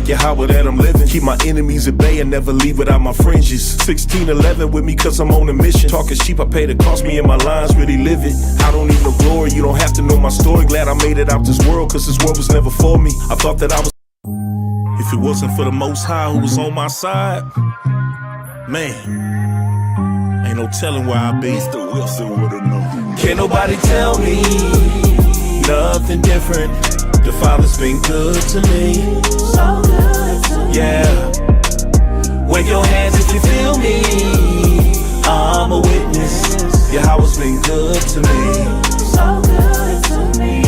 thank Yahweh that I'm living. Keep my enemies at bay and never leave without my fringes. 1611 with me cause I'm on a mission. Talking sheep, I pay the cost, me and my lines really live it. I don't need no glory, you don't have to know my story. Glad I made it out this world cause this world was never for me. I thought that I was. If it wasn't for the Most High who was on my side, man, ain't no telling where I'd be. Mr. Wilson would've known. Can't nobody tell me nothing different. The Father's been good to me. So good to me. Yeah. Wave your hands if you feel me. I'm a witness. Yahweh's been good to me. So good to me.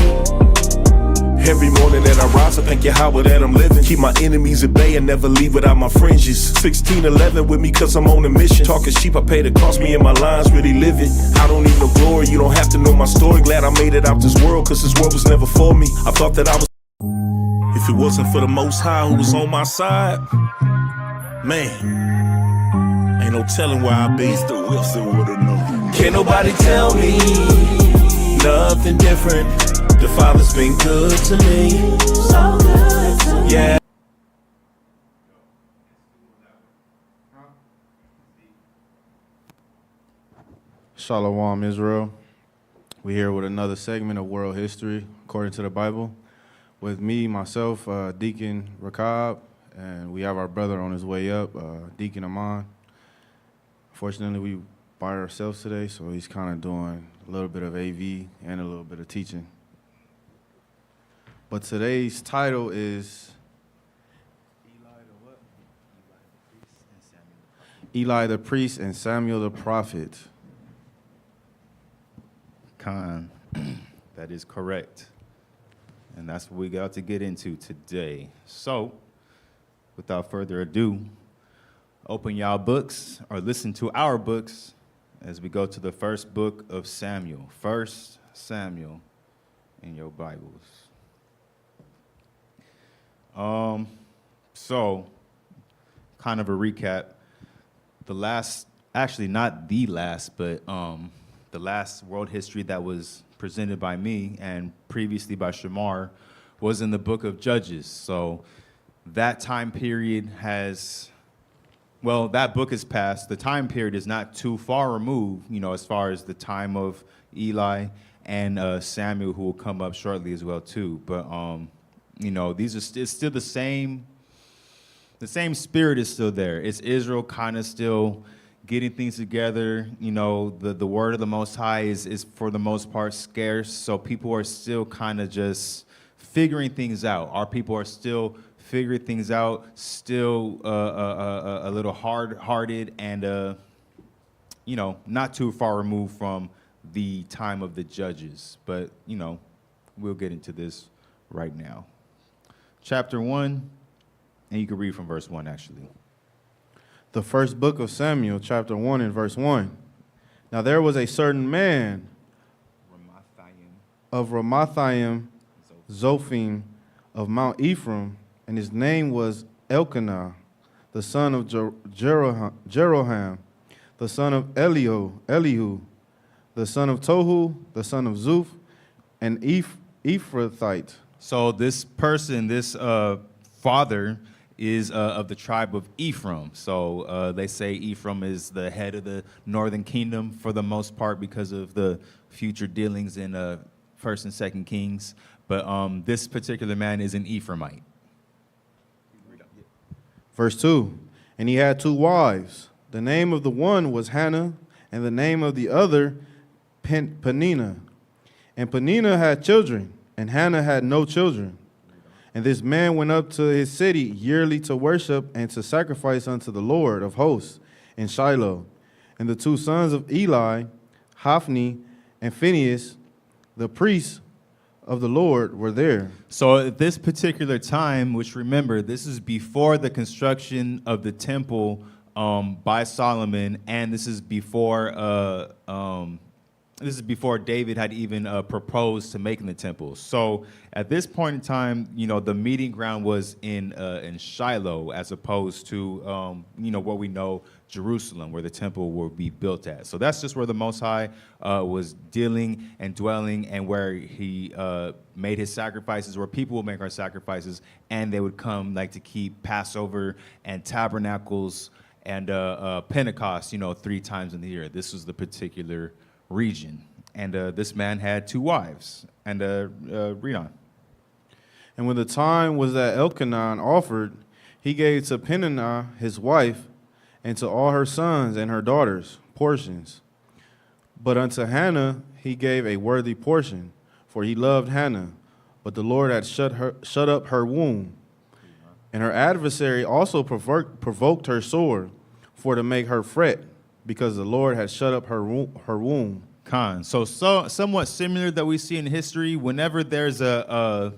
Every morning that I rise, I thank Yahweh that I'm living. Keep my enemies at bay and never leave without my fringes. 1611 with me cause I'm on a mission. Talking sheep, I pay the cost, me and my lines really live it. I don't need no glory, you don't have to know my story. Glad I made it out this world cause this world was never for me. I thought that I was. If it wasn't for the Most High who was on my side, man, ain't no telling where I'd be. Mr. Wilson would've known. Can't nobody tell me nothing different. The Father's been good to me. So good to me. Yeah. Shalom, Israel. We're here with another segment of world history according to the Bible. With me, myself, Deacon Rakab, and we have our brother on his way up, Deacon Amon. Fortunately, we by ourselves today, so he's kind of doing a little bit of AV and a little bit of teaching. But today's title is Eli the priest and Samuel the prophet. Khan, that is correct. And that's what we got to get into today. So, without further ado, open y'all books or listen to our books as we go to the first book of Samuel. 1 Samuel in your Bibles. So, kind of a recap. The last, actually not the last, but the last world history that was presented by me and previously by Shamar was in the book of Judges. So that time period has, well, that book is passed. The time period is not too far removed, you know, as far as the time of Eli and Samuel, who will come up shortly as well too. But you know, these are it's still the same spirit is still there. It's Israel kind of still getting things together. You know, the word of the Most High is for the most part scarce, so people are still kind of just figuring things out. Our people are still figuring things out, still a little hard-hearted and, you know, not too far removed from the time of the judges. But, you know, we'll get into this right now. Chapter 1, and you can read from verse 1, actually. The first book of Samuel, chapter 1 and verse 1. Now there was a certain man of Ramathaim, Zophim, of Mount Ephraim, and his name was Elkanah, the son of Jeroham, the son of Elihu, the son of Tohu, the son of Zuph, an Ephrathite. So this person, this father, is of the tribe of Ephraim. So they say Ephraim is the head of the northern kingdom for the most part because of the future dealings in 1st and 2nd Kings. But this particular man is an Ephraimite. Verse 2, and he had 2 wives. The name of the one was Hannah, and the name of the other Peninnah. And Peninnah had children, and Hannah had no children. And this man went up to his city yearly to worship and to sacrifice unto the Lord of hosts in Shiloh. And the 2 sons of Eli, Hophni and Phinehas, the priests of the Lord, were there. So at this particular time, which remember, this is before the construction of the temple by Solomon, and this is before This is before David had even proposed to making the temple. So at this point in time, the meeting ground was in Shiloh, as opposed to what we know, Jerusalem, where the temple will be built at. So that's just where the Most High was dealing and dwelling, and where he made his sacrifices, where people would make our sacrifices, and they would come like to keep Passover and tabernacles and Pentecost, 3 times in the year. This was the particular region. And this man had 2 wives. And read on. And when the time was that Elkanah offered, he gave to Peninnah his wife, and to all her sons and her daughters portions. But unto Hannah he gave a worthy portion, for he loved Hannah. But the Lord had shut up her womb. And her adversary also provoked her sore, for to make her fret, because the Lord had shut up her womb. So somewhat similar that we see in history. Whenever there's a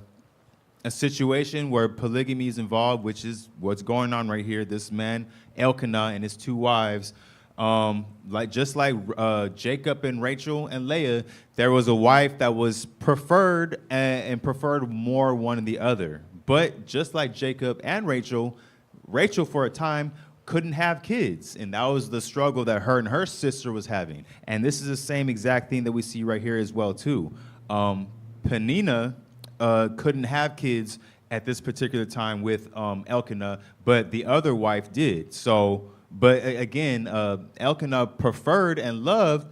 situation where polygamy is involved, which is what's going on right here, this man Elkanah and his 2 wives, like Jacob and Rachel and Leah, there was a wife that was preferred and preferred more one than the other. But just like Jacob and Rachel for a time couldn't have kids, and that was the struggle that her and her sister was having. And this is the same exact thing that we see right here as well too. Peninnah couldn't have kids at this particular time with Elkanah, but the other wife did. So, but again, Elkanah preferred and loved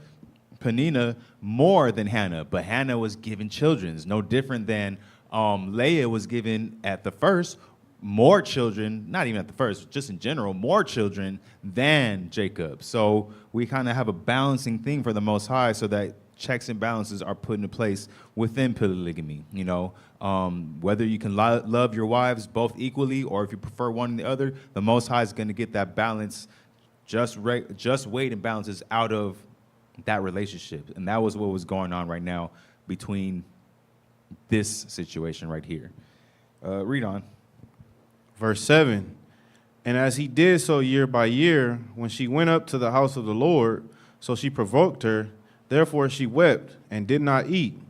Peninnah more than Hannah, but Hannah was given children. It's no different than Leah was given at the first more children, not even at the first, just in general, more children than Jacob. So we kind of have a balancing thing for the Most High, so that checks and balances are put into place within polygamy. Whether you can love your wives both equally, or if you prefer one than the other, the Most High is going to get that balance, just weight and balances out of that relationship. And that was what was going on right now between this situation right here. Read on. Verse 7, and as he did so year by year, when she went up to the house of the Lord, so she provoked her, therefore she wept and did not eat.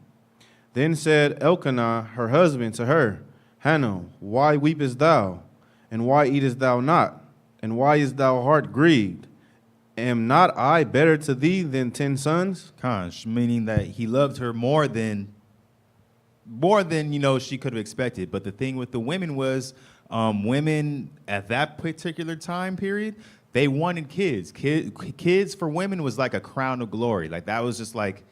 Then said Elkanah her husband to her, Hannah, why weepest thou? And why eatest thou not? And why is thy heart grieved? Am not I better to thee than 10 sons? Meaning that he loved her more than she could have expected. But the thing with the women was, women at that particular time period, they wanted kids. Kids for women was like a crown of glory. Like that was just like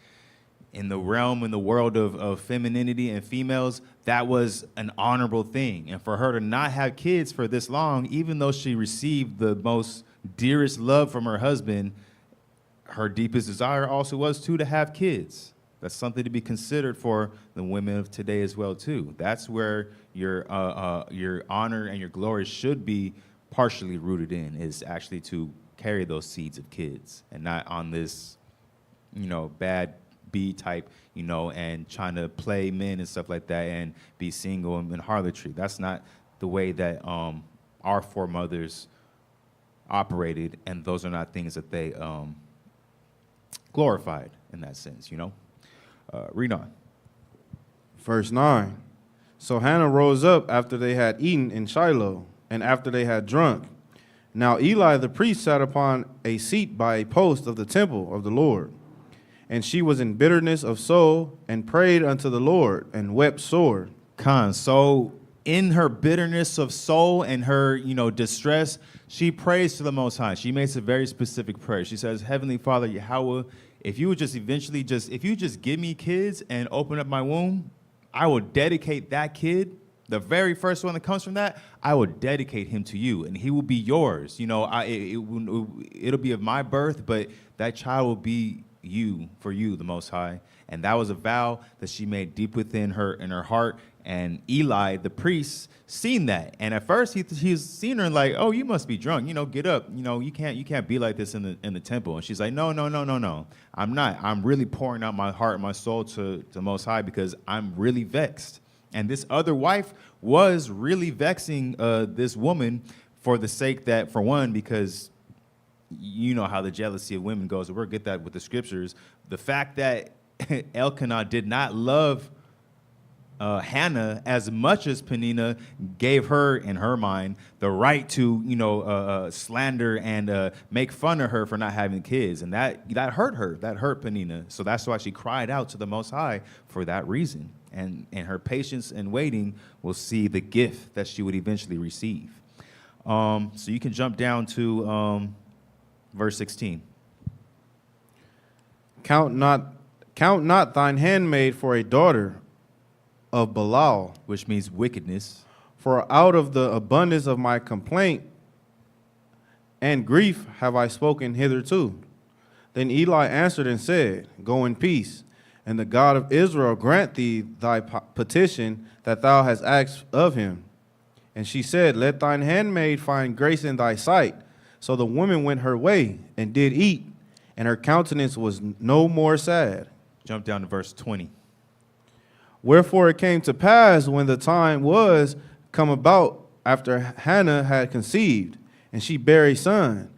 in the world of femininity and females, that was an honorable thing. And for her to not have kids for this long, even though she received the most dearest love from her husband, her deepest desire also was to have kids. That's something to be considered for the women of today as well too. That's where your honor and your glory should be partially rooted in, is actually to carry those seeds of kids, and not on this, bad B type, and trying to play men and stuff like that and be single and harlotry. That's not the way that our foremothers operated, and those are not things that they glorified in that sense, Read on. Verse 9, so Hannah rose up after they had eaten in Shiloh, and after they had drunk. Now Eli the priest sat upon a seat by a post of the temple of the Lord. And she was in bitterness of soul, and prayed unto the Lord, and wept sore. So in her bitterness of soul and her, distress, she prays to the Most High. She makes a very specific prayer. She says, Heavenly Father, Yahweh, if you would just if you just give me kids and open up my womb, I will dedicate that kid, the very first one that comes from that, I will dedicate him to you, and he will be yours. It'll be of my birth, but that child will be for you, the Most High. And that was a vow that she made deep within her, in her heart. And Eli, the priest, seen that. And at first he's seen her and like, oh, you must be drunk. Get up. You can't be like this in the temple. And she's like, no. I'm not. I'm really pouring out my heart and my soul to the Most High, because I'm really vexed. And this other wife was really vexing this woman, for the sake that, for one, because you know how the jealousy of women goes. We'll get that with the scriptures. The fact that Elkanah did not love Hannah as much as Peninnah gave her, in her mind, the right to, slander and make fun of her for not having kids. And that hurt her. That hurt Peninnah. So that's why she cried out to the Most High for that reason. And in her patience and waiting, we'll see the gift that she would eventually receive. So you can jump down to verse 16. Count not thine handmaid for a daughter of Belial, Which means wickedness. for out of the abundance of my complaint and grief have I spoken hitherto. Then Eli answered and said, Go in peace, and the God of Israel grant thee thy petition that thou hast asked of him. And she said, Let thine handmaid find grace in thy sight. So the woman went her way and did eat, and her countenance was no more sad. Jump down to verse 20. Wherefore it came to pass when the time was come about after Hannah had conceived, and she bare a son,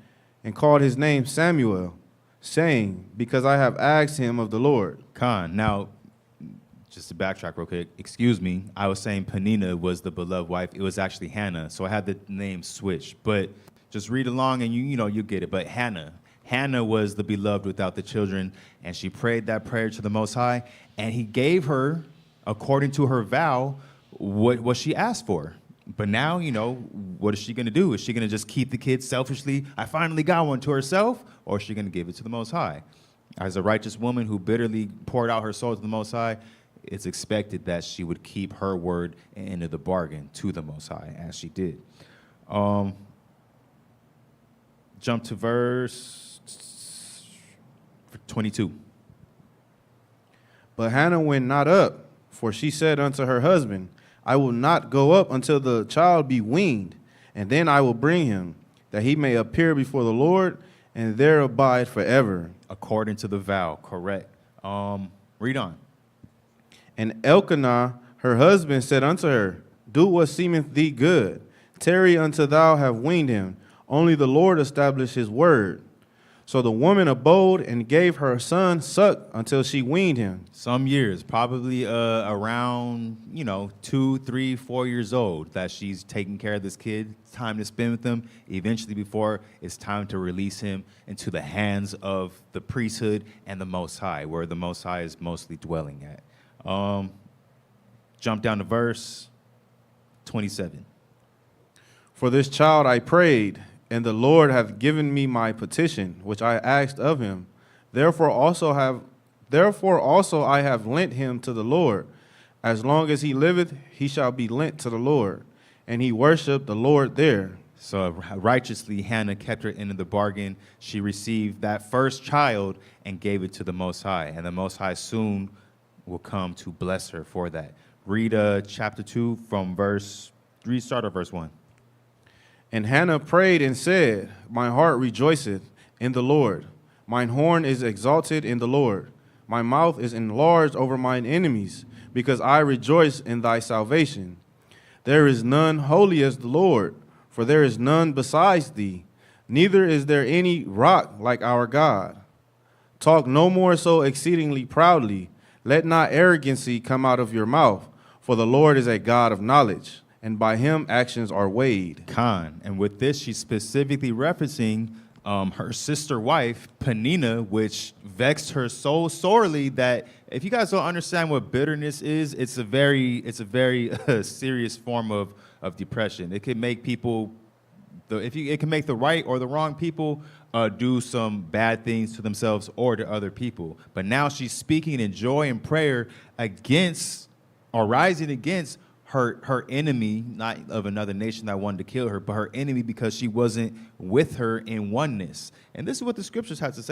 and called his name Samuel, saying, Because I have asked him of the Lord. Khan. Now, just to backtrack real quick, excuse me, I was saying Peninnah was the beloved wife. It was actually Hannah, so I had the name switched. But just read along and you get it. But Hannah was the beloved without the children, and she prayed that prayer to the Most High, and he gave her, according to her vow, what she asked for. But now, what is she going to do? Is she going to just keep the kids selfishly? I finally got one to herself, or is she going to give it to the Most High? As a righteous woman who bitterly poured out her soul to the Most High, it's expected that she would keep her word end of the bargain to the Most High, as she did. Jump to verse 22. But Hannah went not up, for she said unto her husband, I will not go up until the child be weaned, and then I will bring him, that he may appear before the Lord, and there abide forever. According to the vow, correct. Read on. And Elkanah, her husband, said unto her, Do what seemeth thee good. Tarry until thou have weaned him. Only the Lord established his word. So the woman abode and gave her son suck until she weaned him. Some years, probably around, 2, 3, 4 years old, that she's taking care of this kid, time to spend with him, eventually before it's time to release him into the hands of the priesthood and the Most High, where the Most High is mostly dwelling at. Jump down to verse 27. For this child I prayed, and the Lord hath given me my petition, which I asked of him. Therefore also I have lent him to the Lord. As long as he liveth, he shall be lent to the Lord. And he worshiped the Lord there. So righteously, Hannah kept her end of the bargain. She received that first child and gave it to the Most High. And the Most High soon will come to bless her for that. Read chapter 2 from start at verse 1. And Hannah prayed and said, My heart rejoiceth in the Lord. Mine horn is exalted in the Lord. My mouth is enlarged over mine enemies, because I rejoice in thy salvation. There is none holy as the Lord, for there is none besides thee. Neither is there any rock like our God. Talk no more so exceedingly proudly. Let not arrogancy come out of your mouth, for the Lord is a God of knowledge, and by him actions are weighed. Khan. And with this, she's specifically referencing her sister wife, Peninnah, which vexed her so sorely that if you guys don't understand what bitterness is, it's a very serious form of depression. It can make people, it can make the right or the wrong people do some bad things to themselves or to other people. But now she's speaking in joy and prayer against, or rising against, her enemy, not of another nation that wanted to kill her, but her enemy because she wasn't with her in oneness. And this is what the scriptures have to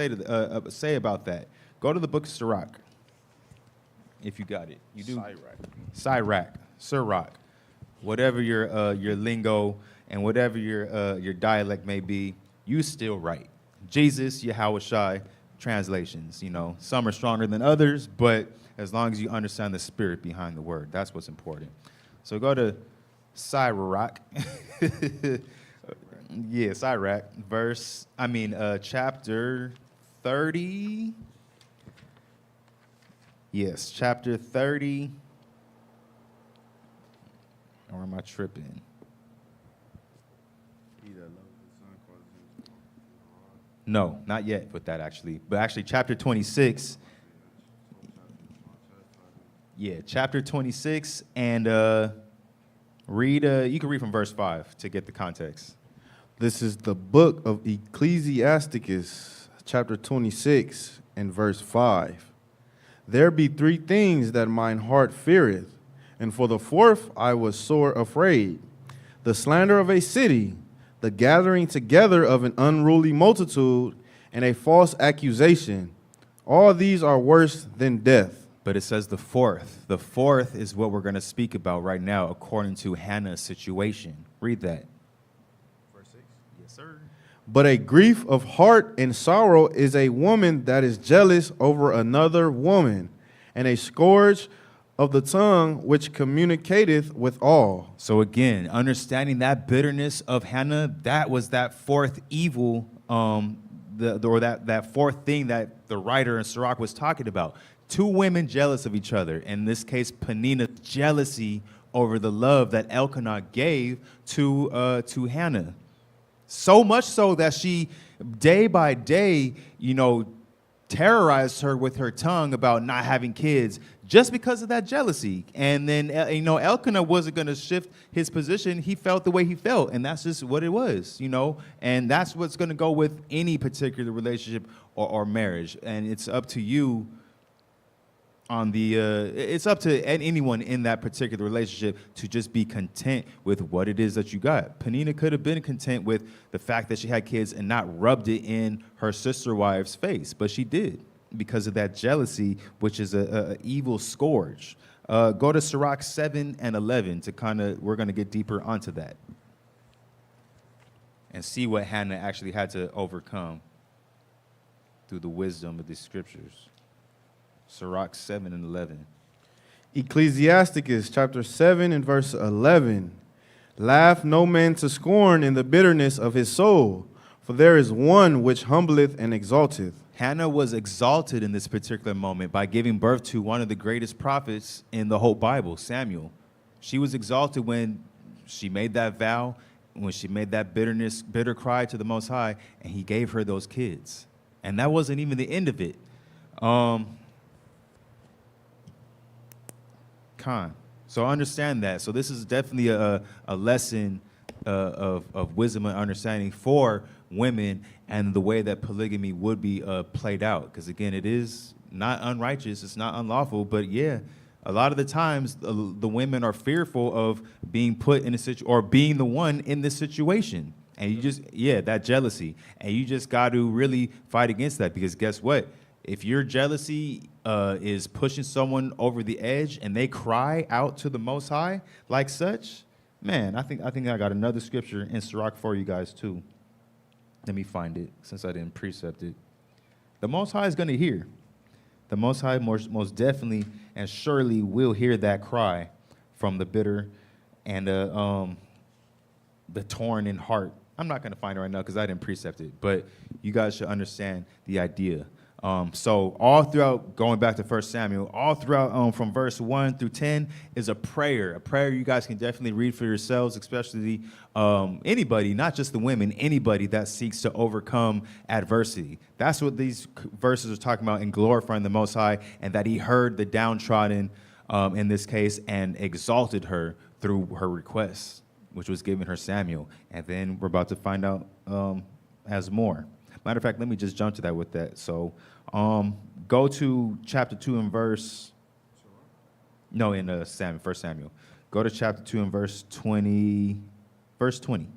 say about that. Go to the book of Sirach, if you got it. You do. Sirach, whatever your lingo and whatever your dialect may be, you still right. Jesus, Yahweh Shai, translations. Some are stronger than others, but as long as you understand the spirit behind the word, that's what's important. So go to Sirach. Yes, Iraq. Chapter 30. Yes, chapter 30. Or am I tripping? No, not yet with that actually. But actually, chapter 26. Yeah, chapter 26, and read. You can read from verse 5 to get the context. This is the book of Ecclesiasticus, chapter 26, and verse 5. There be three things that mine heart feareth, and for the fourth I was sore afraid. The slander of a city, the gathering together of an unruly multitude, and a false accusation. All these are worse than death. But it says the fourth. The fourth is what we're going to speak about right now, according to Hannah's situation. Read that. Verse 6. Yes, sir. But a grief of heart and sorrow is a woman that is jealous over another woman, and a scourge of the tongue which communicateth with all. So again, understanding that bitterness of Hannah, that was that fourth evil, that fourth thing that the writer in Sirach was talking about. Two women jealous of each other. In this case, Peninnah's jealousy over the love that Elkanah gave to Hannah. So much so that she, day by day, terrorized her with her tongue about not having kids just because of that jealousy. And then, Elkanah wasn't going to shift his position. He felt the way he felt, and that's just what it was, And that's what's going to go with any particular relationship or marriage. And it's up to you it's up to anyone in that particular relationship to just be content with what it is that you got. Peninnah could have been content with the fact that she had kids and not rubbed it in her sister wife's face, but she did because of that jealousy, which is a evil scourge. Go to Sirach 7 and 11 we're going to get deeper onto that and see what Hannah actually had to overcome through the wisdom of these scriptures. Sirach 7 and 11. Ecclesiasticus chapter 7 and verse 11. Laugh no man to scorn in the bitterness of his soul, for there is one which humbleth and exalteth. Hannah was exalted in this particular moment by giving birth to one of the greatest prophets in the whole Bible, Samuel. She was exalted when she made that vow, when she made that bitter cry to the Most High, and he gave her those kids. And that wasn't even the end of it. So understand that. So this is definitely a lesson of wisdom and understanding for women and the way that polygamy would be played out. Because again, it is not unrighteous, it's not unlawful, but yeah, a lot of the times the women are fearful of being put in a situation or being the one in this situation. And you just, that jealousy. And you just got to really fight against that, because guess what? If your jealousy is pushing someone over the edge and they cry out to the Most High like such, man, I think I got another scripture in Sirach for you guys too. Let me find it since I didn't precept it. The Most High is going to hear. The Most High most definitely and surely will hear that cry from the bitter and the torn in heart. I'm not going to find it right now because I didn't precept it, but you guys should understand the idea. So all throughout, going back to 1 Samuel, all throughout from verse 1 through 10 is a prayer. A prayer you guys can definitely read for yourselves, especially anybody, not just the women, anybody that seeks to overcome adversity. That's what these verses are talking about in glorifying the Most High, and that he heard the downtrodden in this case and exalted her through her request, which was given her Samuel. And then we're about to find out as more. Matter of fact, let me just jump to that with that. So go to chapter 2 and verse... No, in 1 Samuel. Go to chapter 2 and verse 20. Verse 20.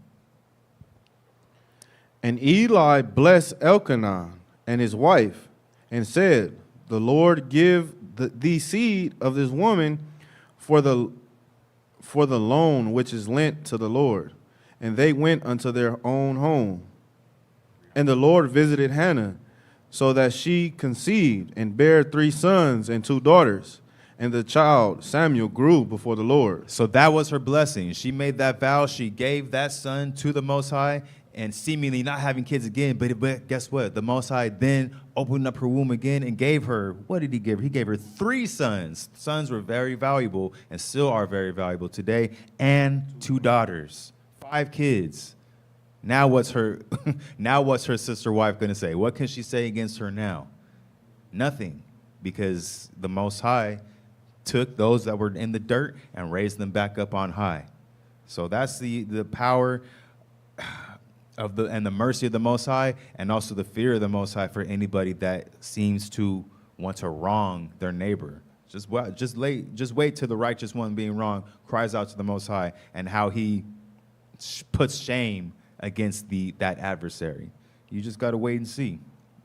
And Eli blessed Elkanah and his wife, and said, The Lord give thee seed of this woman for the loan which is lent to the Lord. And they went unto their own home. And the Lord visited Hannah, so that she conceived and bare 3 sons and 2 daughters. And the child Samuel grew before the Lord. So that was her blessing. She made that vow. She gave that son to the Most High, and seemingly not having kids again. But guess what? The Most High then opened up her womb again and gave her, what did he give her? He gave her 3 sons. Sons were very valuable and still are very valuable today, and 2 daughters, 5 kids. Now what's her sister wife going to say? What can she say against her now? Nothing, because the Most High took those that were in the dirt and raised them back up on high. So that's the power and the mercy of the Most High, and also the fear of the Most High for anybody that seems to want to wrong their neighbor. Just wait till the righteous one being wrong cries out to the Most High, and how he puts shame against that adversary. You just got to wait and see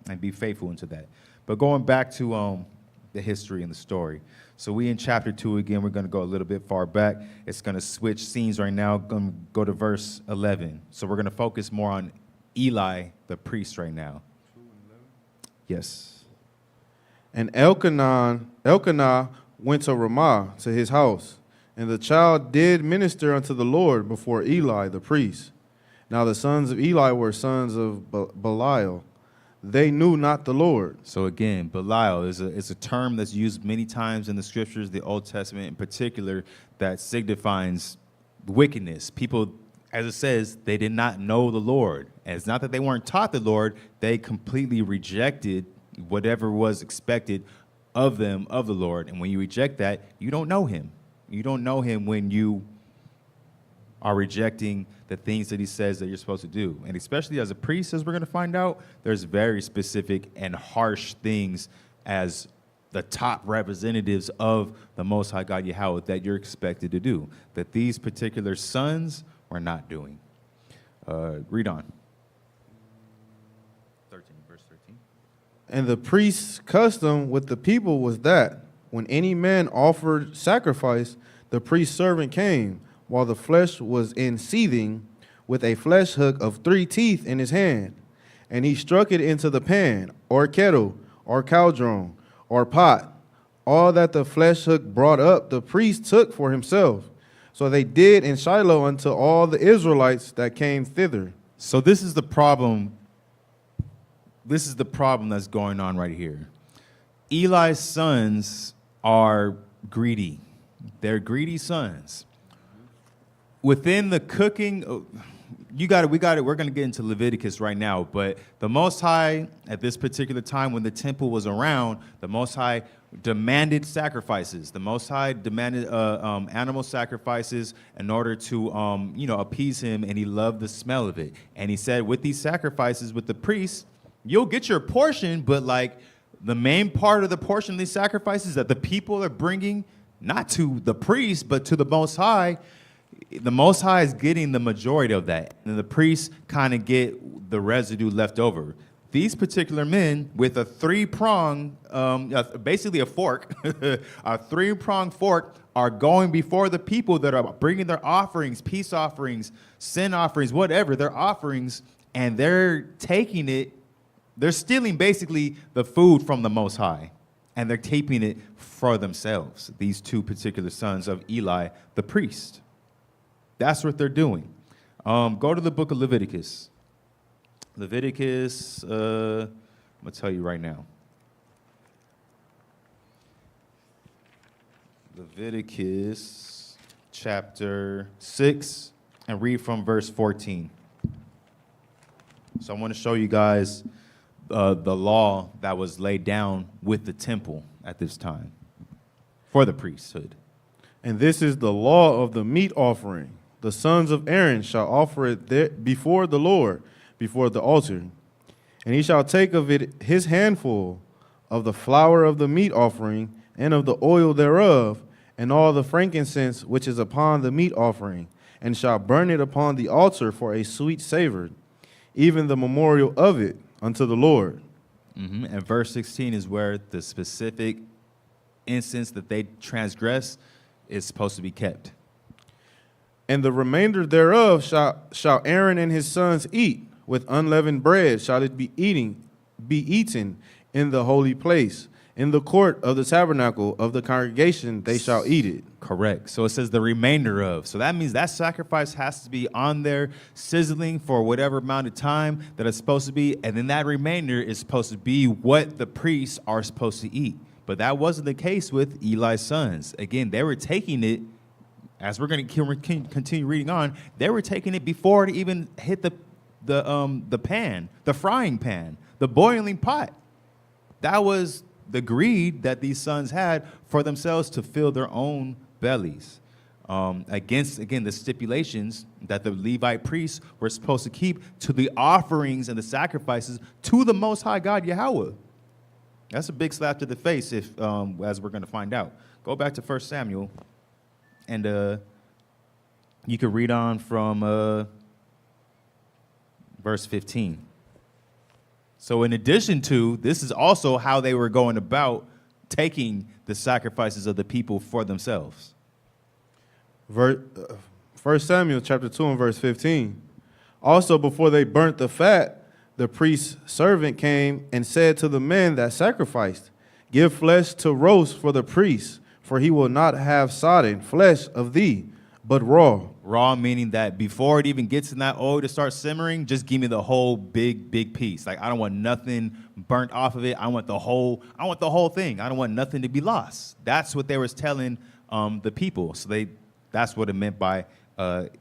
and be faithful into that. But going back to the history and the story. So we in chapter 2 again. We're going to go a little bit far back. It's going to switch scenes right now. Going to go to verse 11. So we're going to focus more on Eli, the priest, right now. Yes. And Elkanah went to Ramah to his house, and the child did minister unto the Lord before Eli the priest. Now the sons of Eli were sons of Belial. They knew not the Lord. So again, Belial is a term that's used many times in the scriptures, the Old Testament in particular, that signifies wickedness. People, as it says, they did not know the Lord. And it's not that they weren't taught the Lord, they completely rejected whatever was expected of them, of the Lord. And when you reject that, you don't know him. You don't know him when you are rejecting the things that he says that you're supposed to do. And especially as a priest, as we're going to find out, there's very specific and harsh things as the top representatives of the Most High God Yahweh that you're expected to do, that these particular sons were not doing. Read on. 13, verse 13. And the priest's custom with the people was that when any man offered sacrifice, the priest's servant came, while the flesh was in seething, with a flesh hook of 3 teeth in his hand. And he struck it into the pan, or kettle, or cauldron, or pot. All that the flesh hook brought up, the priest took for himself. So they did in Shiloh unto all the Israelites that came thither. So this is the problem. This is the problem that's going on right here. Eli's sons are greedy. They're greedy sons. Within the cooking, we're going to get into Leviticus right now, but the Most High, at this particular time when the temple was around, the Most High demanded sacrifices. The Most High demanded animal sacrifices in order to, appease him, and he loved the smell of it. And he said, with these sacrifices, with the priests, you'll get your portion, but like the main part of the portion of these sacrifices that the people are bringing, not to the priest, but to the Most High, the Most High is getting the majority of that, and the priests kind of get the residue left over. These particular men with a 3-prong, basically a fork, a 3-pronged fork, are going before the people that are bringing their offerings, peace offerings, sin offerings, whatever, their offerings, and they're taking it, they're stealing basically the food from the Most High, and they're keeping it for themselves, these 2 particular sons of Eli, the priest. That's what they're doing. Go to the book of Leviticus. Leviticus, I'm going to tell you right now. Leviticus chapter 6, and read from verse 14. So I want to show you guys the law that was laid down with the temple at this time for the priesthood. And this is the law of the meat offering. The sons of Aaron shall offer it there before the Lord, before the altar. And he shall take of it his handful of the flour of the meat offering, and of the oil thereof, and all the frankincense which is upon the meat offering, and shall burn it upon the altar for a sweet savor, even the memorial of it unto the Lord. Mm-hmm. And verse 16 is where the specific instance that they transgress is supposed to be kept. And the remainder thereof shall Aaron and his sons eat. With unleavened bread shall it be eaten in the holy place. In the court of the tabernacle of the congregation they shall eat it. Correct. So it says the remainder of. So that means that sacrifice has to be on there sizzling for whatever amount of time that it's supposed to be. And then that remainder is supposed to be what the priests are supposed to eat. But that wasn't the case with Eli's sons. Again, they were taking it, as we're going to continue reading on, they were taking it before it even hit the pan, the frying pan, the boiling pot. That was the greed that these sons had for themselves to fill their own bellies. Against, again, the stipulations that the Levite priests were supposed to keep to the offerings and the sacrifices to the Most High God Yahweh. That's a big slap to the face, if as we're going to find out. Go back to 1 Samuel, and you can read on from verse 15. So in addition to, this is also how they were going about taking the sacrifices of the people for themselves. 1 Samuel chapter 2 and verse 15. Also before they burnt the fat, the priest's servant came and said to the men that sacrificed, give flesh to roast for the priest, for he will not have sodden flesh of thee, but raw. Raw meaning that before it even gets in that oil to start simmering, just give me the whole big piece. Like, I don't want nothing burnt off of it. I want the whole thing. I don't want nothing to be lost. That's what they was telling the people. So that's what it meant by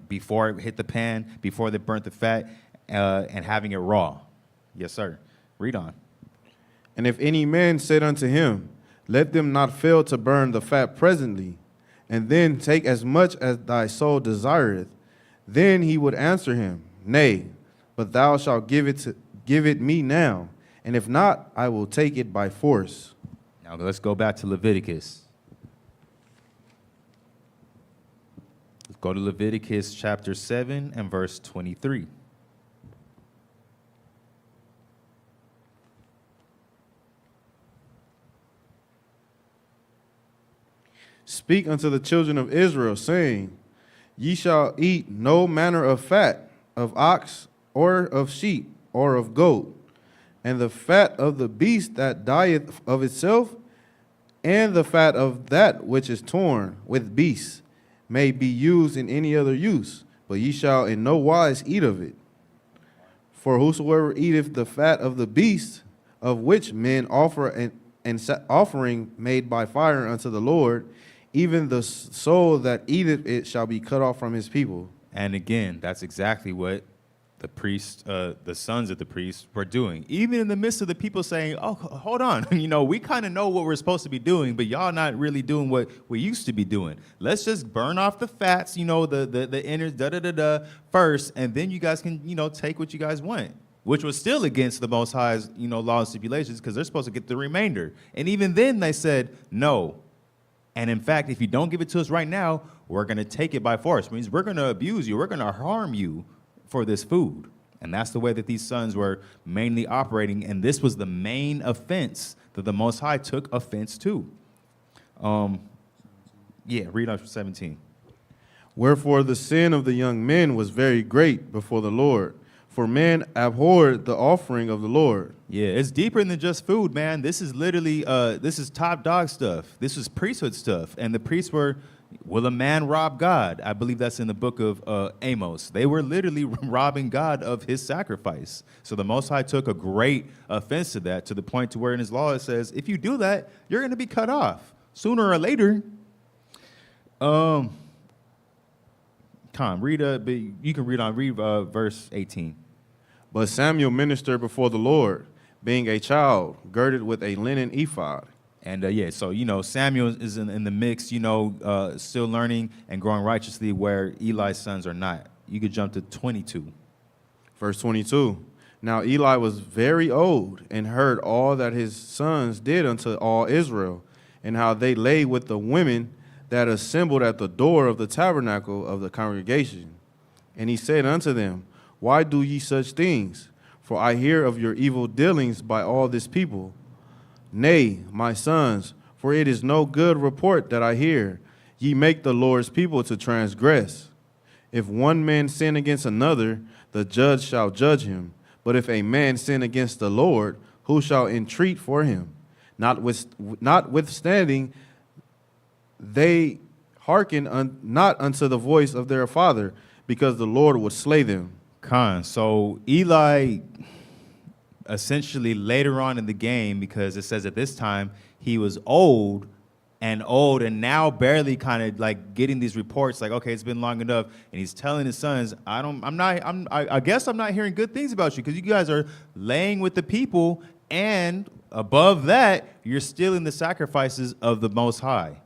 before it hit the pan, before they burnt the fat, and having it raw. Yes, sir. Read on. And if any man said unto him, let them not fail to burn the fat presently, and then take as much as thy soul desireth, then he would answer him, nay, but thou shalt give it me now, and if not, I will take it by force. Now let's go back to Leviticus. Let's go to Leviticus chapter 7 and verse 23. Speak unto the children of Israel, saying, ye shall eat no manner of fat, of ox, or of sheep, or of goat, and the fat of the beast that dieth of itself, and the fat of that which is torn with beasts, may be used in any other use, but ye shall in no wise eat of it. For whosoever eateth the fat of the beast, of which men offer an offering made by fire unto the Lord, even the soul that eateth it shall be cut off from his people. And again, that's exactly what the priests, the sons of the priests, were doing. Even in the midst of the people saying, oh, hold on, we kind of know what we're supposed to be doing, but y'all not really doing what we used to be doing. Let's just burn off the fats, the innards, first, and then you guys can, take what you guys want, which was still against the Most High's, law and stipulations, because they're supposed to get the remainder. And even then they said, no. And in fact, if you don't give it to us right now, we're going to take it by force. It means we're going to abuse you. We're going to harm you for this food. And that's the way that these sons were mainly operating. And this was the main offense that the Most High took offense to. Read on 17. Wherefore the sin of the young men was very great before the Lord, for men abhorred the offering of the Lord. Yeah, it's deeper than just food, man. This is literally, this is top dog stuff. This is priesthood stuff. And the priests were, will a man rob God? I believe that's in the book of Amos. They were literally robbing God of his sacrifice. So the Most High took a great offense to that, to the point to where in his law it says, if you do that, you're going to be cut off sooner or later. You can read verse 18. But Samuel ministered before the Lord, being a child, girded with a linen ephod. And so, Samuel is in the mix, still learning and growing righteously, where Eli's sons are not. You could jump to 22. Verse 22. Now Eli was very old, and heard all that his sons did unto all Israel, and how they lay with the women that assembled at the door of the tabernacle of the congregation. And he said unto them, why do ye such things? For I hear of your evil dealings by all this people. Nay, my sons, for it is no good report that I hear. Ye make the Lord's people to transgress. If one man sin against another, the judge shall judge him. But if a man sin against the Lord, who shall entreat for him? Notwithstanding, they hearkened not unto the voice of their father, because the Lord would slay them. So Eli, essentially later on in the game, because it says at this time he was old and now barely kind of like getting these reports like, okay, it's been long enough, and he's telling his sons, I guess I'm not hearing good things about you, because you guys are laying with the people, and above that, you're stealing the sacrifices of the Most High.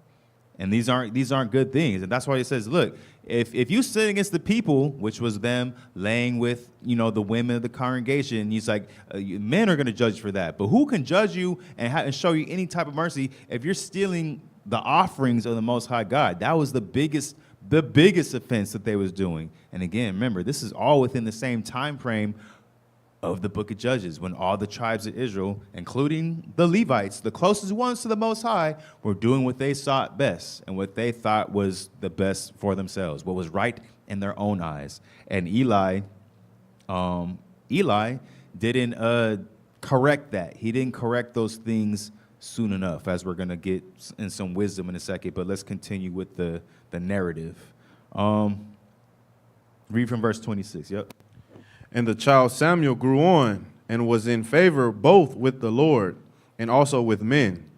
And these aren't good things. And that's why he says, look, if you sin against the people, which was them laying with, the women of the congregation, he's like, men are going to judge for that. But who can judge you and show you any type of mercy if you're stealing the offerings of the Most High God? That was the biggest offense that they was doing. And again, remember, this is all within the same time frame of the book of Judges, when all the tribes of Israel, including the Levites, the closest ones to the Most High, were doing what they sought best and what they thought was the best for themselves, what was right in their own eyes. And Eli didn't correct that. He didn't correct those things soon enough, as we're going to get in some wisdom in a second. But let's continue with the narrative. Read from verse 26. Yep. And the child Samuel grew on, and was in favor both with the Lord and also with men.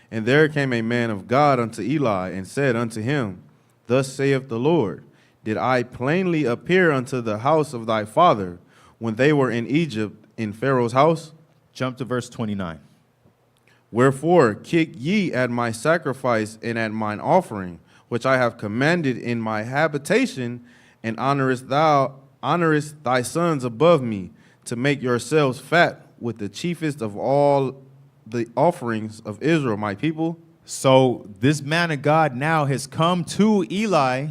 And there came a man of God unto Eli, and said unto him, Thus saith the Lord, Did I plainly appear unto the house of thy father, when they were in Egypt, in Pharaoh's house? Jump to verse 29. Wherefore kick ye at my sacrifice and at mine offering, which I have commanded in my habitation, and honorest thy sons above me, to make yourselves fat with the chiefest of all the offerings of Israel, my people? So this man of God now has come to Eli.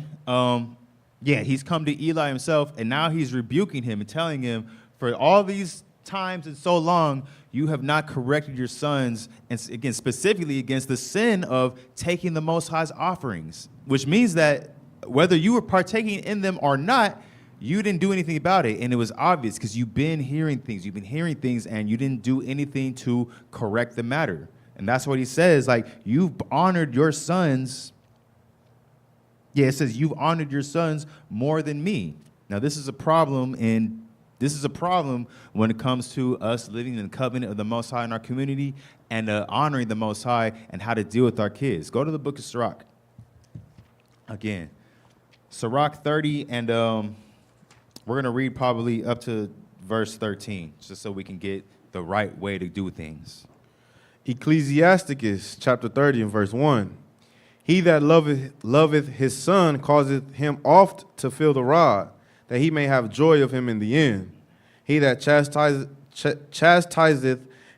He's come to Eli himself, and now he's rebuking him and telling him, for all these times and so long, you have not corrected your sons, and again, specifically against the sin of taking the Most High's offerings, which means that whether you were partaking in them or not, you didn't do anything about it. And it was obvious, because you've been hearing things, and you didn't do anything to correct the matter. And that's what he says, like, you've honored your sons. Yeah, it says you've honored your sons more than me. Now, this is a problem when it comes to us living in the covenant of the Most High in our community, and honoring the Most High, and how to deal with our kids. Go to the book of Sirach. Again, Sirach 30, and we're going to read probably up to verse 13, just so we can get the right way to do things. Ecclesiasticus chapter 30 and verse 1. He that loveth his son causeth him oft to feel the rod, that he may have joy of him in the end. He that chastiseth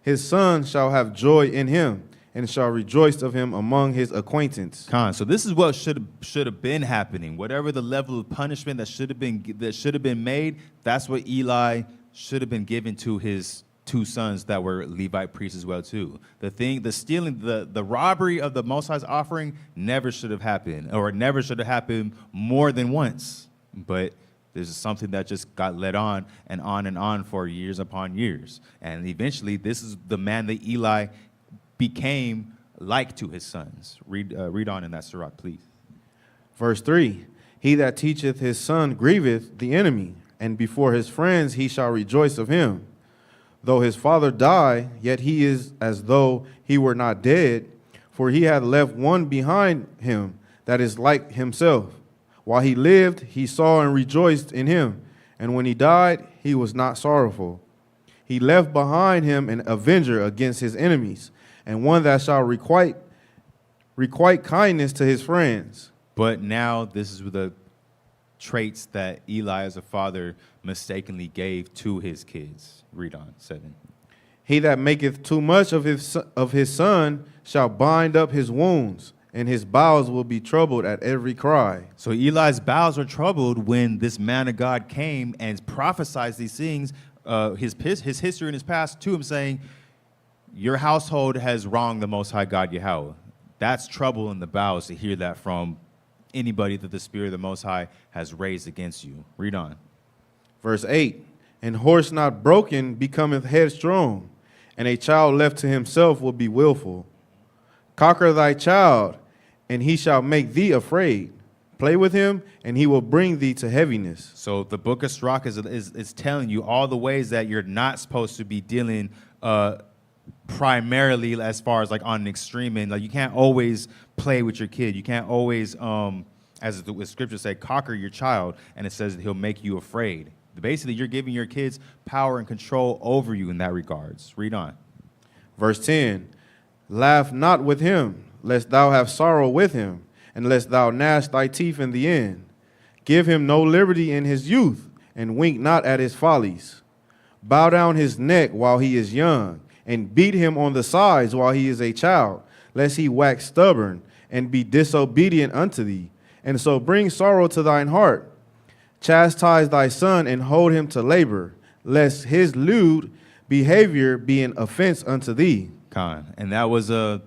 his son shall have joy in him, and shall rejoice of him among his acquaintance. So this is what should have been happening. Whatever the level of punishment that should have been made, that's what Eli should have been given to his two sons that were Levite priests as well too. The stealing, the robbery of the Most High's offering never should have happened, or never should have happened more than once. But this is something that just got led on and on for years upon years. And eventually, this is the man that Eli became like to his sons. Read on in that Sirach, please. Verse 3. He that teacheth his son grieveth the enemy, and before his friends he shall rejoice of him. Though his father die, yet he is as though he were not dead, for he hath left one behind him that is like himself. While he lived, he saw and rejoiced in him, and when he died, he was not sorrowful. He left behind him an avenger against his enemies, and one that shall requite kindness to his friends. But now this is the traits that Eli as a father mistakenly gave to his kids. Read on, 7. He that maketh too much of his son shall bind up his wounds, and his bowels will be troubled at every cry. So Eli's bowels were troubled when this man of God came and prophesied these things, his history and his past to him, saying, your household has wronged the Most High God Yahweh. That's trouble in the bowels to hear that from anybody that the Spirit of the Most High has raised against you. Read on. Verse 8. And horse not broken becometh headstrong, and a child left to himself will be willful. Conquer thy child, and he shall make thee afraid. Play with him, and he will bring thee to heaviness. So the book of Sirach is telling you all the ways that you're not supposed to be dealing primarily as far as like on an extreme end. Like you can't always play with your kid. You can't always, as the scripture say, conquer your child, and it says that he'll make you afraid. Basically, you're giving your kids power and control over you in that regards. Read on. Verse 10, laugh not with him, lest thou have sorrow with him, and lest thou gnash thy teeth in the end. Give him no liberty in his youth, and wink not at his follies. Bow down his neck while he is young, and beat him on the sides while he is a child, lest he wax stubborn, and be disobedient unto thee, and so bring sorrow to thine heart. Chastise thy son, and hold him to labor, lest his lewd behavior be an offense unto thee. And that was the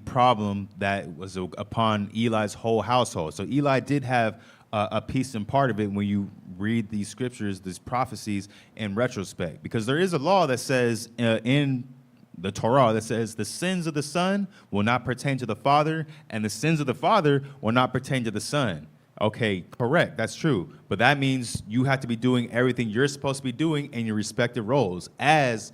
problem that was upon Eli's whole household. So Eli did have a piece and part of it when you read these scriptures, these prophecies in retrospect, because there is a law that says in the Torah that says the sins of the son will not pertain to the father, and the sins of the father will not pertain to the son. Okay, correct, that's true. But that means you have to be doing everything you're supposed to be doing in your respective roles as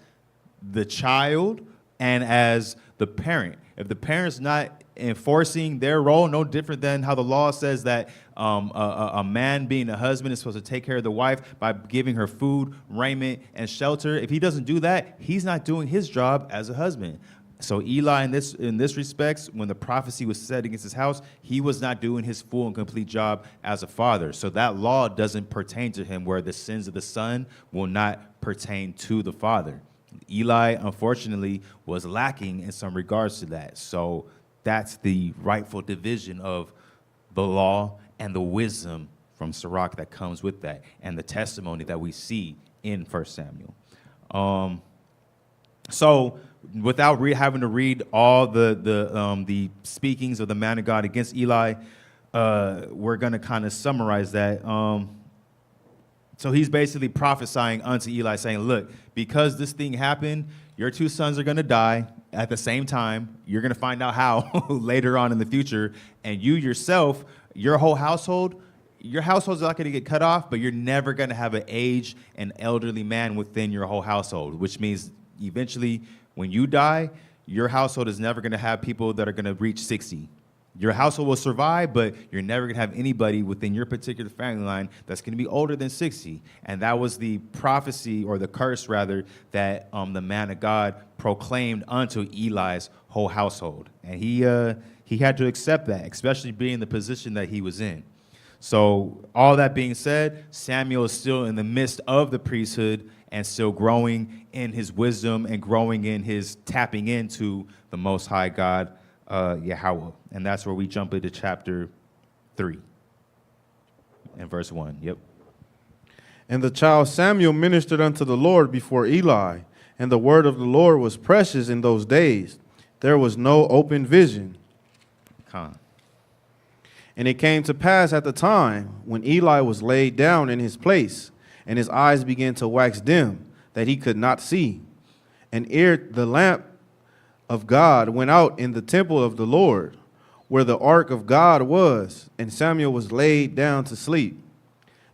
the child and as the parent. If the parent's not enforcing their role, no different than how the law says that a man being a husband is supposed to take care of the wife by giving her food, raiment, and shelter. If he doesn't do that, he's not doing his job as a husband. So Eli, in this respects, when the prophecy was said against his house, he was not doing his full and complete job as a father. So that law doesn't pertain to him, where the sins of the son will not pertain to the father. Eli, unfortunately, was lacking in some regards to that. So that's the rightful division of the law and the wisdom from Sirach that comes with that, and the testimony that we see in 1 Samuel. So without having to read all the speakings of the man of God against Eli, we're going to kind of summarize that. So he's basically prophesying unto Eli, saying, look, because this thing happened, your two sons are going to die at the same time. You're going to find out how later on in the future. And you yourself, your whole household, your household's not going to get cut off, but you're never going to have an aged and elderly man within your whole household, which means eventually when you die, your household is never going to have people that are going to reach 60. Your household will survive, but you're never going to have anybody within your particular family line that's going to be older than 60. And that was the prophecy, or the curse, rather, that the man of God proclaimed unto Eli's whole household. And he had to accept that, especially being in the position that he was in. So all that being said, Samuel is still in the midst of the priesthood and still growing in his wisdom and growing in his tapping into the Most High God, Yahweh. And that's where we jump into chapter 3 and verse 1. Yep. And the child Samuel ministered unto the Lord before Eli, and the word of the Lord was precious in those days. There was no open vision. And it came to pass at the time when Eli was laid down in his place, and his eyes began to wax dim, that he could not see. And ere the lamp of God went out in the temple of the Lord, where the ark of God was, and Samuel was laid down to sleep,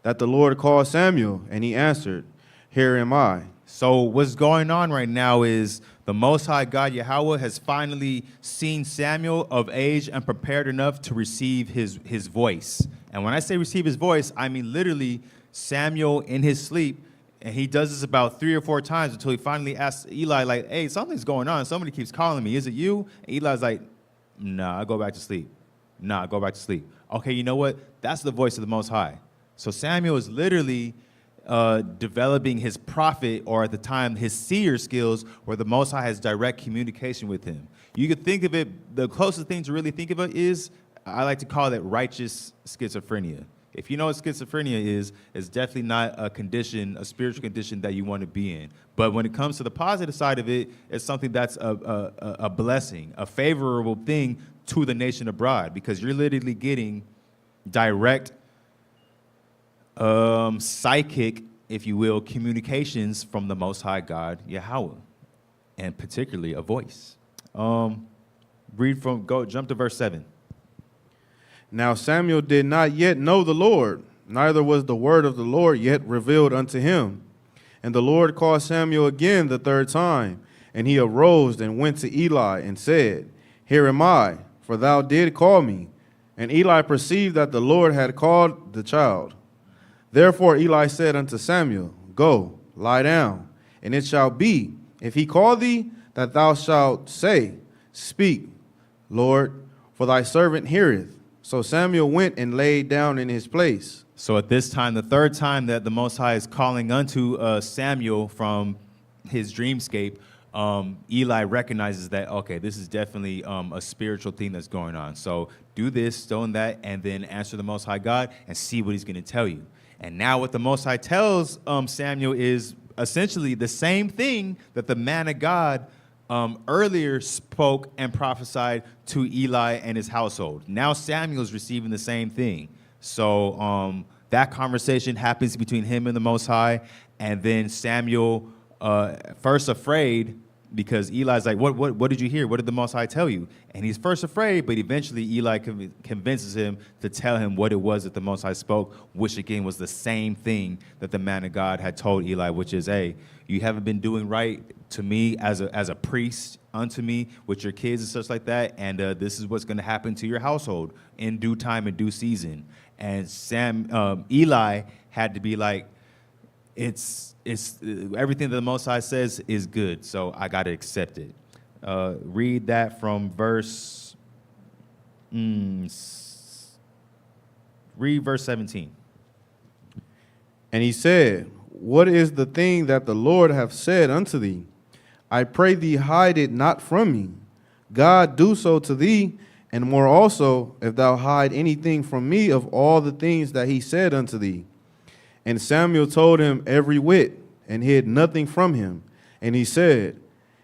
that the Lord called Samuel, and he answered, Here am I. So what's going on right now is the Most High God, Yahweh, has finally seen Samuel of age and prepared enough to receive his voice. And when I say receive his voice, I mean literally Samuel in his sleep. And he does this about 3 or 4 times until he finally asks Eli, like, hey, something's going on. Somebody keeps calling me. Is it you? And Eli's like, nah, I go back to sleep. Nah, I go back to sleep. Okay, you know what? That's the voice of the Most High. So Samuel is literally developing his prophet, or at the time, his seer skills, where the Most High has direct communication with him. You could think of it, the closest thing to really think of it is, I like to call it righteous schizophrenia. If you know what schizophrenia is, it's definitely not a condition, a spiritual condition that you want to be in. But when it comes to the positive side of it, it's something that's a blessing, a favorable thing to the nation abroad, because you're literally getting direct psychic, if you will, communications from the Most High God, Yahweh. and particularly a voice. Jump to verse 7. Now Samuel did not yet know the Lord, neither was the word of the Lord yet revealed unto him. And the Lord called Samuel again the third time, and he arose and went to Eli and said, Here am I, for thou did call me. And Eli perceived that the Lord had called the child. Therefore Eli said unto Samuel, Go, lie down, and it shall be, if he call thee, that thou shalt say, Speak, Lord, for thy servant heareth. So Samuel went and laid down in his place. So at this time, the third time that the Most High is calling unto Samuel from his dreamscape, Eli recognizes that, okay, this is definitely a spiritual thing that's going on. So do this, stone that, and then answer the Most High God and see what he's going to tell you. And now what the Most High tells Samuel is essentially the same thing that the man of God earlier spoke and prophesied to Eli and his household. Now Samuel's receiving the same thing. So that conversation happens between him and the Most High, and then Samuel, first afraid, because Eli's like, what did you hear? What did the Most High tell you? And he's first afraid, but eventually Eli convinces him to tell him what it was that the Most High spoke, which again was the same thing that the man of God had told Eli, which is, hey, you haven't been doing right to me as a priest unto me with your kids and such like that, and this is what's going to happen to your household in due time and due season. And Eli had to be like, it's everything that the Most High says is good, so I got to accept it. Read that from verse. Read verse 17. And he said, What is the thing that the Lord hath said unto thee? I pray thee, hide it not from me. God do so to thee, and more also, if thou hide anything from me of all the things that he said unto thee. And Samuel told him every whit, and hid nothing from him. And he said,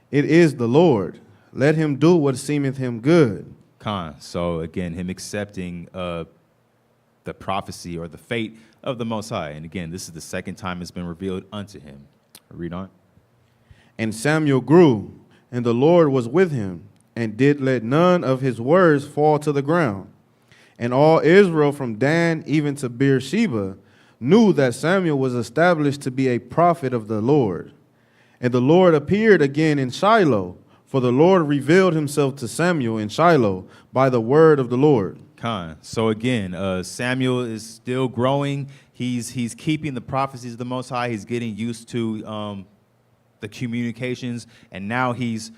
It is the Lord. Let him do what seemeth him good. So again, him accepting the prophecy or the fate of the Most High. And again, this is the second time it's been revealed unto him. Read on. And Samuel grew, and the Lord was with him, and did let none of his words fall to the ground. And all Israel from Dan even to Beersheba knew that Samuel was established to be a prophet of the Lord. And the Lord appeared again in Shiloh, for the Lord revealed himself to Samuel in Shiloh by the word of the Lord. So again, Samuel is still growing. He's keeping the prophecies of the Most High. He's getting used to the communications, and now he's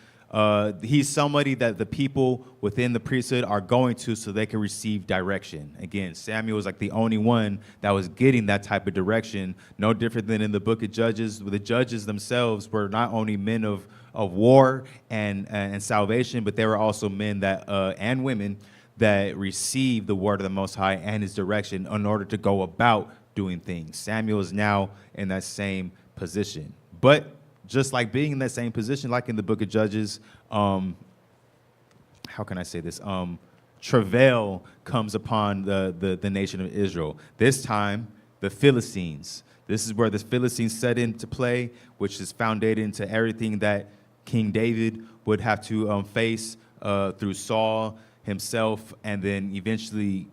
somebody that the people within the priesthood are going to so they can receive direction. Again, Samuel was like the only one that was getting that type of direction, no different than in the book of Judges, where the judges themselves were not only men of war and salvation, but they were also men that and women that received the word of the Most High and his direction in order to go about doing things. Samuel is now in that same position. But just like being in that same position, like in the book of Judges, how can I say this? Travail comes upon the nation of Israel. This time, the Philistines. This is where the Philistines set into play, which is founded into everything that King David would have to face through Saul himself, and then eventually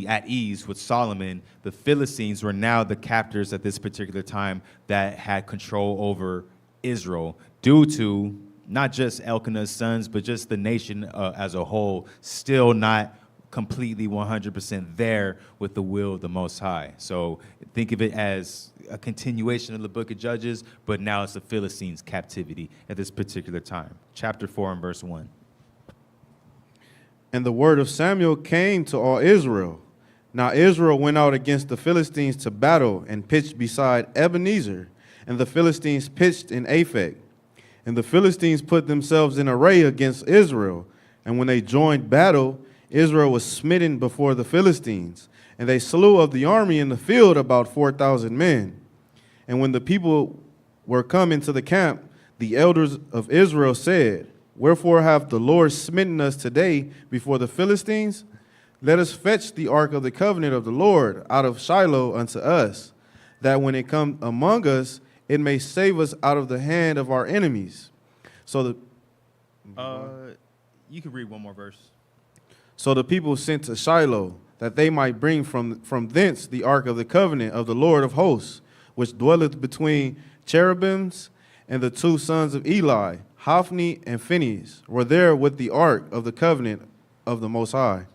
at ease with Solomon. The Philistines were now the captors at this particular time that had control over Israel, due to not just Elkanah's sons, but just the nation as a whole still not completely 100% there with the will of the Most High. So think of it as a continuation of the book of Judges, but now it's the Philistines' captivity at this particular time. Chapter 4 and verse 1. And the word of Samuel came to all Israel. Now Israel went out against the Philistines to battle and pitched beside Ebenezer, and the Philistines pitched in Aphek. And the Philistines put themselves in array against Israel. And when they joined battle, Israel was smitten before the Philistines, and they slew of the army in the field about 4,000 men. And when the people were come into the camp, the elders of Israel said, Wherefore hath the Lord smitten us today before the Philistines? Let us fetch the ark of the covenant of the Lord out of Shiloh unto us, that when it come among us, it may save us out of the hand of our enemies. So the You can read one more verse. So the people sent to Shiloh, that they might bring from thence the ark of the covenant of the Lord of hosts, which dwelleth between cherubims, and the two sons of Eli, Hophni and Phinehas, were there with the ark of the covenant of the Most High.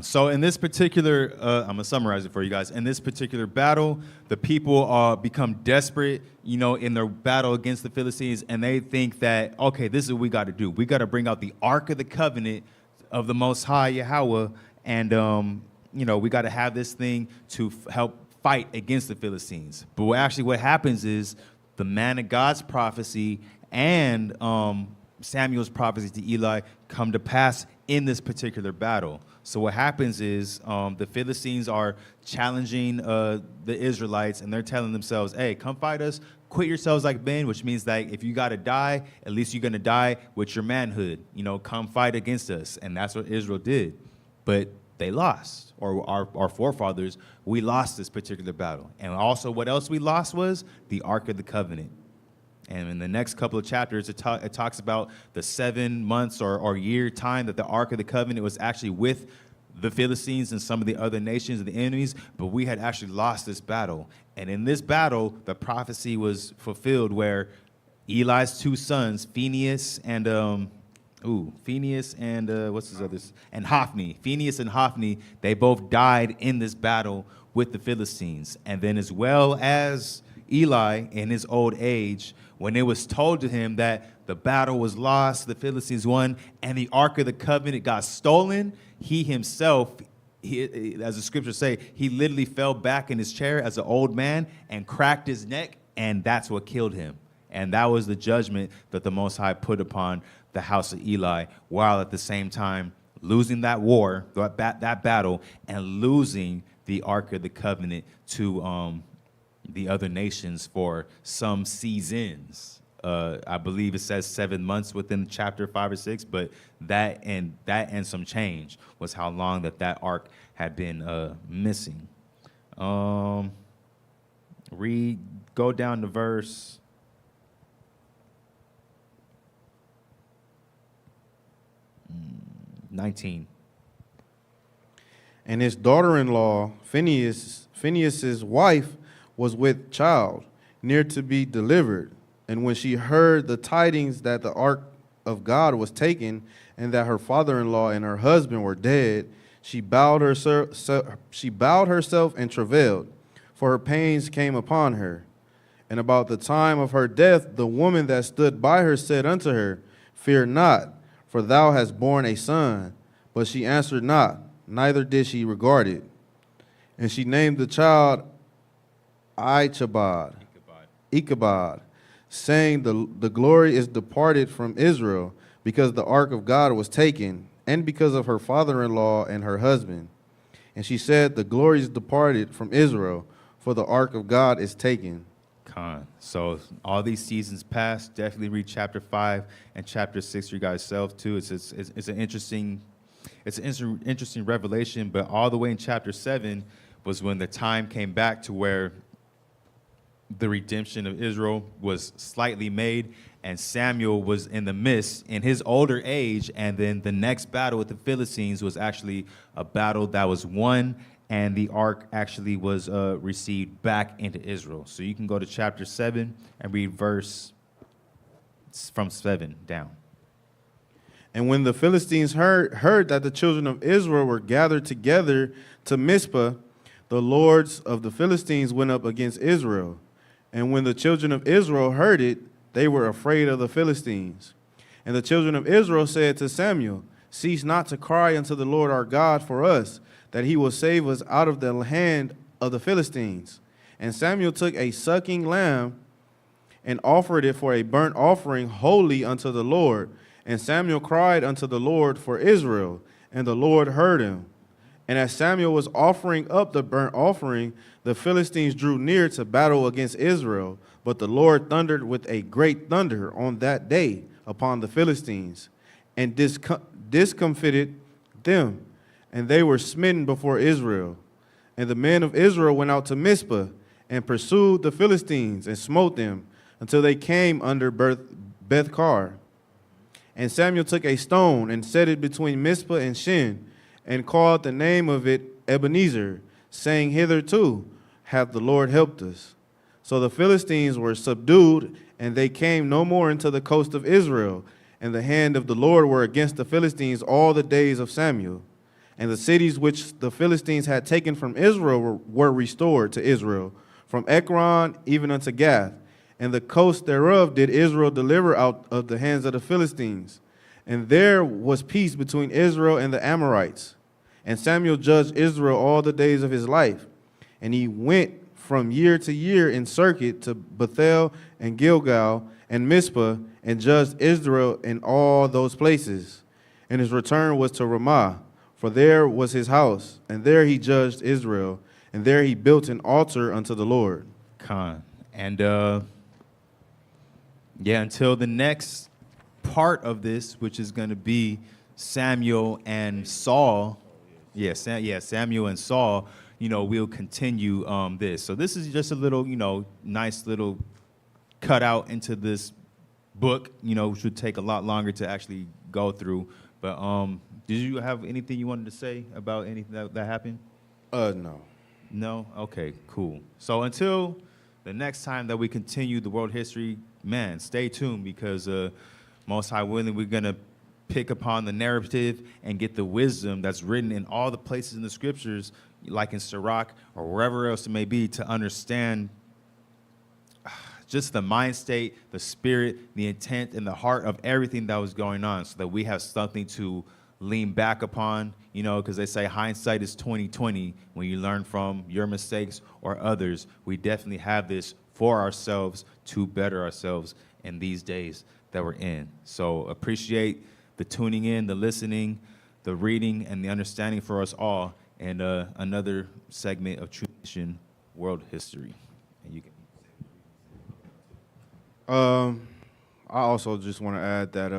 So in this particular, I'm going to summarize it for you guys. In this particular battle, the people become desperate, in their battle against the Philistines, and they think that, okay, this is what we got to do. We got to bring out the Ark of the Covenant of the Most High, Yahweh, and, we got to have this thing to help fight against the Philistines. But what happens is the man of God's prophecy and Samuel's prophecy to Eli come to pass in this particular battle. So what happens is the Philistines are challenging the Israelites, and they're telling themselves, hey, come fight us, quit yourselves like men, which means that if you got to die, at least you're going to die with your manhood. Come fight against us. And that's what Israel did. But they lost, or our forefathers, we lost this particular battle. And also what else we lost was the Ark of the Covenant. And in the next couple of chapters, it talks about the 7 months or year time that the Ark of the Covenant was actually with the Philistines and some of the other nations and the enemies, but we had actually lost this battle. And in this battle, the prophecy was fulfilled where Eli's two sons, Phinehas and what's his others? And Hophni. Phinehas and Hophni, they both died in this battle with the Philistines. And then as well as Eli in his old age, when it was told to him that the battle was lost, the Philistines won, and the Ark of the Covenant got stolen, he himself, as the scriptures say, he literally fell back in his chair as an old man and cracked his neck, and that's what killed him. And that was the judgment that the Most High put upon the house of Eli, while at the same time losing that war, that battle, and losing the Ark of the Covenant to the other nations for some seasons. I believe it says 7 months within chapter 5 or 6, but that and some change was how long that ark had been missing. Go down to verse 19. And his daughter-in-law, Phinehas's wife, was with child, near to be delivered. And when she heard the tidings that the ark of God was taken, and that her father-in-law and her husband were dead, she bowed herself and travailed, for her pains came upon her. And about the time of her death, the woman that stood by her said unto her, Fear not, for thou hast borne a son. But she answered not, neither did she regard it. And she named the child Ichabod, saying, the glory is departed from Israel, because the ark of God was taken, and because of her father-in-law and her husband. And she said, the glory is departed from Israel, for the ark of God is taken. So all these seasons passed. Definitely read chapter 5 and chapter 6 for you guys self too. It's an interesting revelation. But all the way in chapter 7 was when the time came back to where the redemption of Israel was slightly made, and Samuel was in the midst in his older age. And then the next battle with the Philistines was actually a battle that was won, and the ark actually was received back into Israel. So you can go to chapter 7 and read verse from 7 down. And when the Philistines heard that the children of Israel were gathered together to Mizpah, the lords of the Philistines went up against Israel. And when the children of Israel heard it, they were afraid of the Philistines. And the children of Israel said to Samuel, Cease not to cry unto the Lord our God for us, that he will save us out of the hand of the Philistines. And Samuel took a sucking lamb and offered it for a burnt offering holy unto the Lord. And Samuel cried unto the Lord for Israel, and the Lord heard him. And as Samuel was offering up the burnt offering, the Philistines drew near to battle against Israel. But the Lord thundered with a great thunder on that day upon the Philistines, and discomfited them, and they were smitten before Israel. And the men of Israel went out to Mizpah, and pursued the Philistines, and smote them, until they came under Beth-kar. And Samuel took a stone and set it between Mizpah and Shin, and called the name of it Ebenezer, saying, Hitherto hath the Lord helped us. So the Philistines were subdued, and they came no more into the coast of Israel. And the hand of the Lord were against the Philistines all the days of Samuel. And the cities which the Philistines had taken from Israel were restored to Israel, from Ekron even unto Gath. And the coast thereof did Israel deliver out of the hands of the Philistines. And there was peace between Israel and the Amorites. And Samuel judged Israel all the days of his life. And he went from year to year in circuit to Bethel and Gilgal and Mizpah, and judged Israel in all those places. And his return was to Ramah, for there was his house, and there he judged Israel, and there he built an altar unto the Lord. Khan. And until the next part of this, which is going to be Samuel and Saul. Samuel and Saul. We'll continue this. So this is just a little, nice little cutout into this book. Which would take a lot longer to actually go through. But did you have anything you wanted to say about anything that happened? No. No? Okay, cool. So until the next time that we continue the world history, man, stay tuned, because most high willing, we're going to pick upon the narrative and get the wisdom that's written in all the places in the scriptures, like in Sirach or wherever else it may be, to understand just the mind state, the spirit, the intent, and the heart of everything that was going on, so that we have something to lean back upon, because they say hindsight is 20/20 when you learn from your mistakes or others. We definitely have this for ourselves to better ourselves in these days that we're in. So appreciate the tuning in, the listening, the reading, and the understanding for us all, and another segment of True Nation World History. And you can. I also just want to add that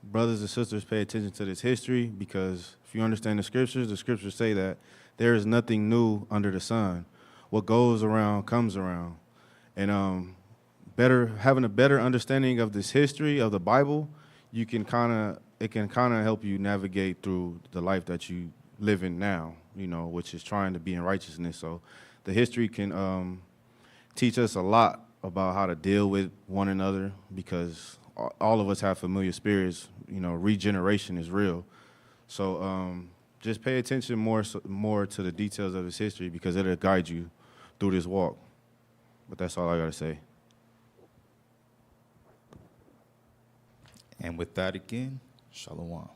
brothers and sisters, pay attention to this history, because if you understand the scriptures say that there is nothing new under the sun. What goes around comes around. And having a better understanding of this history of the Bible, it can kind of help you navigate through the life that you live in now, which is trying to be in righteousness. So the history can teach us a lot about how to deal with one another, because all of us have familiar spirits. Regeneration is real. So just pay attention more to the details of this history, because it'll guide you through this walk. But that's all I got to say. And with that, again, Shalom.